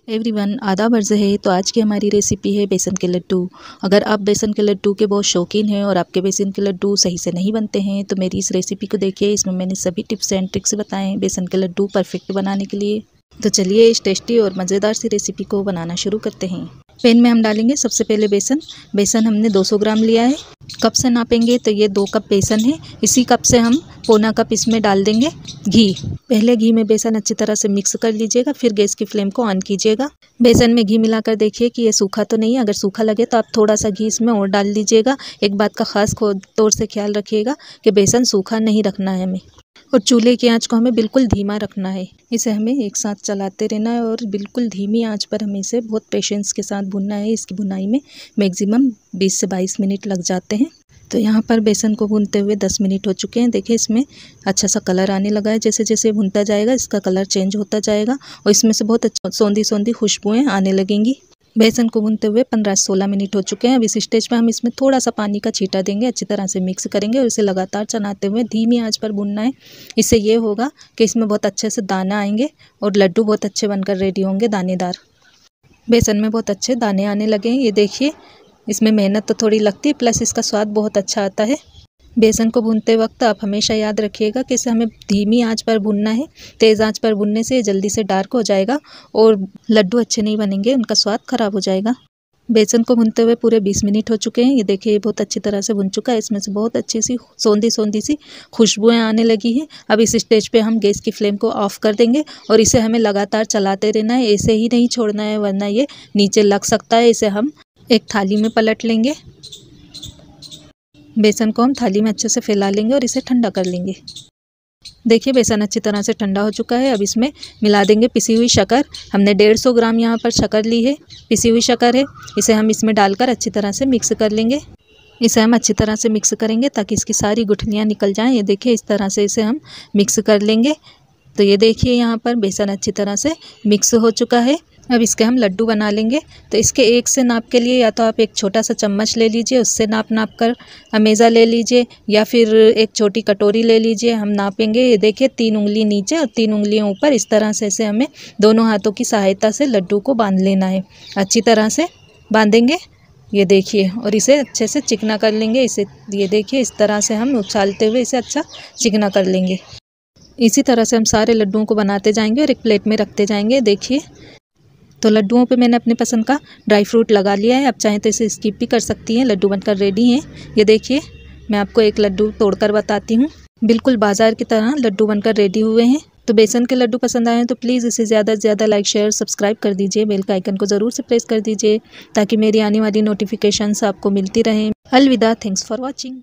Everyone, आदाब अर्ज़ है। तो आज की हमारी रेसिपी है बेसन के लड्डू। अगर आप बेसन के लड्डू के बहुत शौकीन हैं और आपके बेसन के लड्डू सही से नहीं बनते हैं तो मेरी इस रेसिपी को देखिए। इसमें मैंने सभी टिप्स एंड ट्रिक्स बताए हैं बेसन के लड्डू परफेक्ट बनाने के लिए। तो चलिए इस टेस्टी और मज़ेदार सी रेसिपी को बनाना शुरू करते हैं। पैन में हम डालेंगे सबसे पहले बेसन हमने 200 ग्राम लिया है। कप से नापेंगे तो ये 2 कप बेसन है। इसी कप से हम पौना कप इसमें डाल देंगे घी। पहले घी में बेसन अच्छी तरह से मिक्स कर लीजिएगा, फिर गैस की फ्लेम को ऑन कीजिएगा। बेसन में घी मिलाकर देखिए कि ये सूखा तो नहीं है। अगर सूखा लगे तो आप थोड़ा सा घी इसमें और डाल लीजिएगा। एक बात का खास तौर से ख्याल रखिएगा कि बेसन सूखा नहीं रखना है हमें, और चूल्हे की आंच को हमें बिल्कुल धीमा रखना है। इसे हमें एक साथ चलाते रहना है और बिल्कुल धीमी आंच पर हमें इसे बहुत पेशेंस के साथ भूनना है। इसकी भुनाई में मैक्सिमम 20 से 22 मिनट लग जाते हैं। तो यहाँ पर बेसन को भूनते हुए 10 मिनट हो चुके हैं। देखिए इसमें अच्छा सा कलर आने लगा है। जैसे जैसे भुनता जाएगा इसका कलर चेंज होता जाएगा और इसमें से बहुत अच्छा सौंधी खुशबुएँ आने लगेंगी। बेसन को भूनते हुए 15 से 16 मिनट हो चुके हैं। अब इस स्टेज पे हम इसमें थोड़ा सा पानी का छींटा देंगे, अच्छी तरह से मिक्स करेंगे और इसे लगातार चलाते हुए धीमी आंच पर भूनना है। इससे ये होगा कि इसमें बहुत अच्छे से दाने आएंगे और लड्डू बहुत अच्छे बनकर रेडी होंगे, दानेदार। बेसन में बहुत अच्छे दाने आने लगे हैं। ये देखिए, इसमें मेहनत तो थोड़ी लगती है, प्लस इसका स्वाद बहुत अच्छा आता है। बेसन को भूनते वक्त आप हमेशा याद रखिएगा कि इसे हमें धीमी आंच पर भूनना है। तेज़ आंच पर भूनने से जल्दी से डार्क हो जाएगा और लड्डू अच्छे नहीं बनेंगे, उनका स्वाद खराब हो जाएगा। बेसन को भूनते हुए पूरे 20 मिनट हो चुके हैं। ये देखिए ये बहुत अच्छी तरह से भुन चुका है। इसमें से बहुत अच्छी सी सौंधी सी खुशबुएं आने लगी हैं। अब इस स्टेज पे हम गैस की फ्लेम को ऑफ कर देंगे और इसे हमें लगातार चलाते रहना है। ऐसे ही नहीं छोड़ना है वरना ये नीचे लग सकता है। इसे हम एक थाली में पलट लेंगे। बेसन को हम थाली में अच्छे से फैला लेंगे और इसे ठंडा कर लेंगे। देखिए बेसन अच्छी तरह से ठंडा हो चुका है। अब इसमें मिला देंगे पिसी हुई शक्कर। हमने 150 ग्राम यहाँ पर शक्कर ली है, पिसी हुई शक्कर है। इसे हम इसमें डालकर अच्छी तरह से मिक्स कर लेंगे। इसे हम अच्छी तरह से मिक्स करेंगे ताकि इसकी सारी गुठलियाँ निकल जाएँ। ये देखिए इस तरह से इसे हम मिक्स कर लेंगे। तो ये देखिए यहाँ पर बेसन अच्छी तरह से मिक्स हो चुका है। अब इसके हम लड्डू बना लेंगे। तो इसके एक से नाप के लिए या तो आप एक छोटा सा चम्मच ले लीजिए, उससे नाप कर अमेज़ा ले लीजिए, या फिर एक छोटी कटोरी ले लीजिए। हम नापेंगे, ये देखिए 3 उंगली नीचे और 3 उंगलियों ऊपर, इस तरह से इसे हमें दोनों हाथों की सहायता से लड्डू को बांध लेना है। अच्छी तरह से बांधेंगे, ये देखिए, और इसे अच्छे से चिकना कर लेंगे। इसे ये देखिए इस तरह से हम उछालते हुए इसे अच्छा चिकना कर लेंगे। इसी तरह से हम सारे लड्डुओं को बनाते जाएंगे और एक प्लेट में रखते जाएंगे। देखिए तो लड्डुओं पे मैंने अपनी पसंद का ड्राई फ्रूट लगा लिया है। आप चाहें तो इसे स्किप भी कर सकती हैं। लड्डू बनकर रेडी हैं। ये देखिए मैं आपको एक लड्डू तोड़कर बताती हूँ। बिल्कुल बाजार की तरह लड्डू बनकर रेडी हुए हैं। तो बेसन के लड्डू पसंद आए तो प्लीज़ इसे ज़्यादा से ज़्यादा लाइक शेयर सब्सक्राइब कर दीजिए। बेल का आइकन को ज़रूर से प्रेस कर दीजिए ताकि मेरी आने वाली नोटिफिकेशंस आपको मिलती रहें। अलविदा, थैंक्स फॉर वॉचिंग।